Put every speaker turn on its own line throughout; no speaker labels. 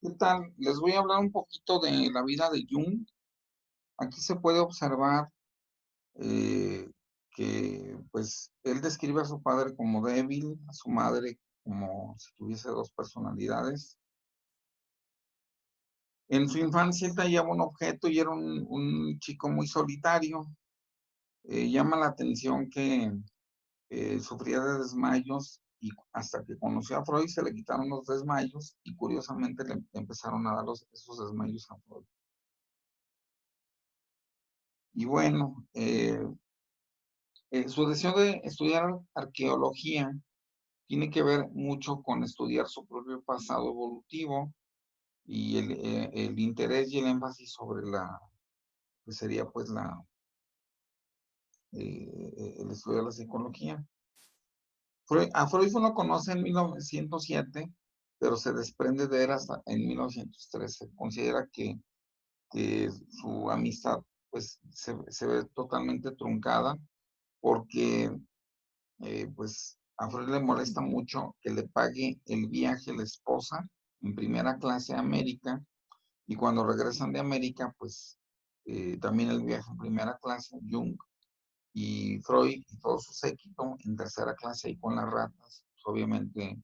¿Qué tal? Les voy a hablar un poquito de la vida de Jung. Aquí se puede observar eh, que, pues, él describe a su padre como débil, a su madre como si tuviese dos personalidades. En su infancia él tallaba un objeto y era un chico muy solitario. Llama la atención que sufría de desmayos y hasta que conoció a Freud se le quitaron los desmayos y curiosamente le empezaron a dar esos desmayos a Freud. Y bueno, su deseo de estudiar arqueología tiene que ver mucho con estudiar su propio pasado evolutivo y el interés y el énfasis sobre que sería pues el estudio de la psicología. A Freud uno conoce en 1907, pero se desprende de él hasta en 1913. Considera que su amistad pues se ve totalmente truncada porque pues a Freud le molesta mucho que le pague el viaje la esposa en primera clase a América y cuando regresan de América, pues también el viaje en primera clase, Jung y Freud y todo su séquito en tercera clase y con las ratas. Pues, obviamente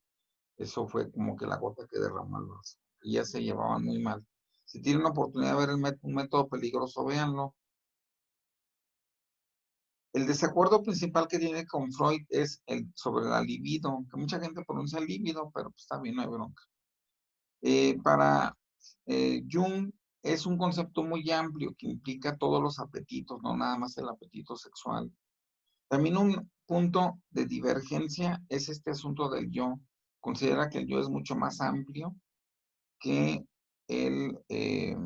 eso fue como que la gota que derramó el vaso. Y ya se llevaban muy mal. Si tienen la oportunidad de ver un método peligroso, véanlo. El desacuerdo principal que tiene con Freud es sobre la libido, que mucha gente pronuncia libido, pero pues está bien, no hay bronca. Para Jung es un concepto muy amplio que implica todos los apetitos, no nada más el apetito sexual. También un punto de divergencia es este asunto del yo. Considera que el yo es mucho más amplio que el eh,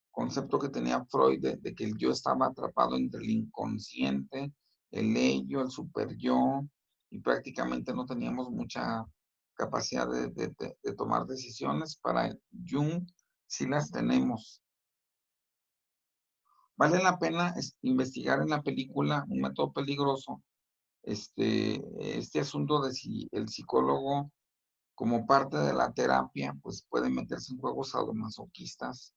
concepto que tenía Freud de que el yo estaba atrapado entre el inconsciente, el ello, el super yo, y prácticamente no teníamos mucha capacidad de tomar decisiones. Para Jung sí las tenemos. Vale la pena investigar en la película Un método peligroso este asunto de si el psicólogo como parte de la terapia pues puede meterse en juegos sadomasoquistas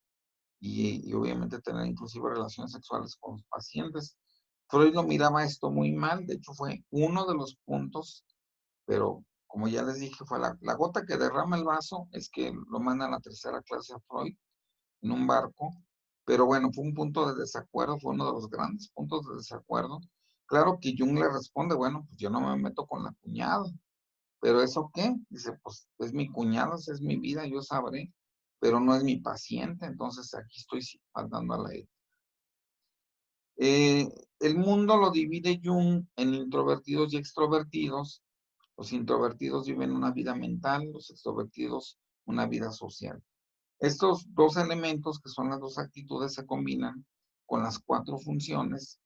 y obviamente tener inclusive relaciones sexuales con los pacientes. Freud lo miraba esto muy mal, de hecho fue uno de los puntos, pero como ya les dije, fue la gota que derrama el vaso, es que lo mandan a la tercera clase a Freud en un barco, pero bueno, fue un punto de desacuerdo, fue uno de los grandes puntos de desacuerdo. Claro que Jung le responde, bueno, pues yo no me meto con la cuñada, pero ¿eso qué? Dice, pues es mi cuñada, es mi vida, yo sabré, pero no es mi paciente, entonces aquí estoy faltando a la ética. Eh, el mundo lo divide Jung en introvertidos y extrovertidos. Los introvertidos viven una vida mental, los extrovertidos una vida social. Estos dos elementos, que son las dos actitudes, se combinan con las cuatro funciones,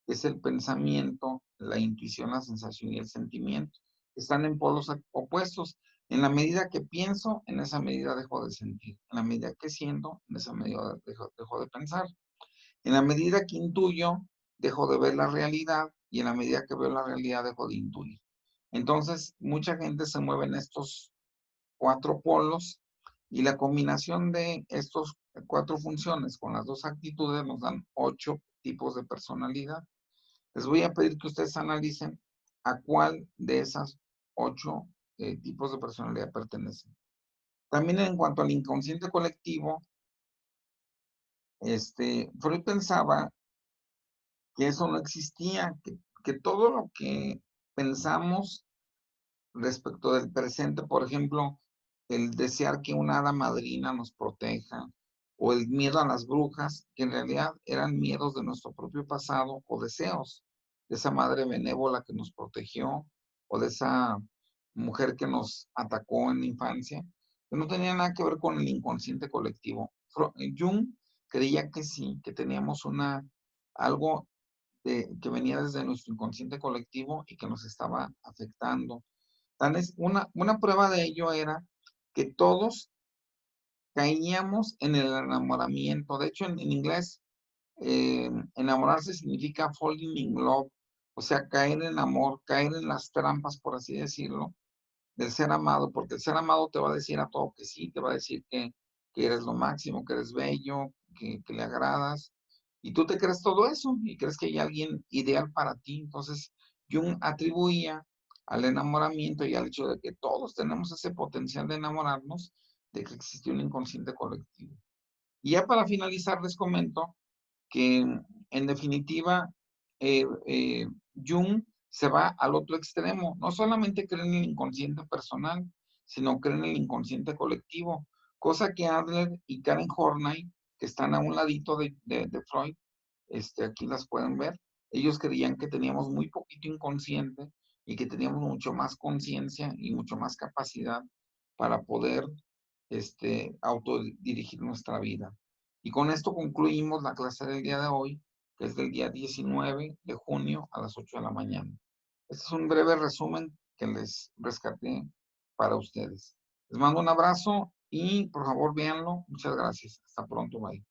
que es el pensamiento, la intuición, la sensación y el sentimiento. Están en polos opuestos. En la medida que pienso, en esa medida dejo de sentir. En la medida que siento, en esa medida dejo de pensar. En la medida que intuyo, dejo de ver la realidad y en la medida que veo la realidad, dejo de intuir. Entonces, mucha gente se mueve en estos cuatro polos y la combinación de estos cuatro funciones con las dos actitudes nos dan 8 tipos de personalidad. Les voy a pedir que ustedes analicen a cuál de esas 8 tipos de personalidad pertenecen. También en cuanto al inconsciente colectivo, Freud pensaba que eso no existía, que todo lo que pensamos respecto del presente, por ejemplo, el desear que una hada madrina nos proteja, o el miedo a las brujas, que en realidad eran miedos de nuestro propio pasado o deseos, de esa madre benévola que nos protegió, o de esa mujer que nos atacó en la infancia, que no tenía nada que ver con el inconsciente colectivo. Jung creía que sí, que teníamos algo que venía desde nuestro inconsciente colectivo y que nos estaba afectando. Una prueba de ello era que todos caíamos en el enamoramiento. De hecho, en inglés, enamorarse significa falling in love, o sea, caer en amor, caer en las trampas, por así decirlo, del ser amado, porque el ser amado te va a decir a todo que sí, te va a decir que eres lo máximo, que eres bello, que le agradas, y tú te crees todo eso y crees que hay alguien ideal para ti. Entonces, Jung atribuía al enamoramiento y al hecho de que todos tenemos ese potencial de enamorarnos, de que existe un inconsciente colectivo. Y ya para finalizar, les comento que en definitiva, Jung se va al otro extremo. No solamente cree en el inconsciente personal, sino cree en el inconsciente colectivo, cosa que Adler y Karen Horney, que están a un ladito de Freud, aquí las pueden ver, ellos creían que teníamos muy poquito inconsciente y que teníamos mucho más conciencia y mucho más capacidad para poder autodirigir nuestra vida. Y con esto concluimos la clase del día de hoy, que es del día 19 de junio a las 8 de la mañana. Este es un breve resumen que les rescaté para ustedes. Les mando un abrazo y por favor véanlo. Muchas gracias. Hasta pronto. Bye.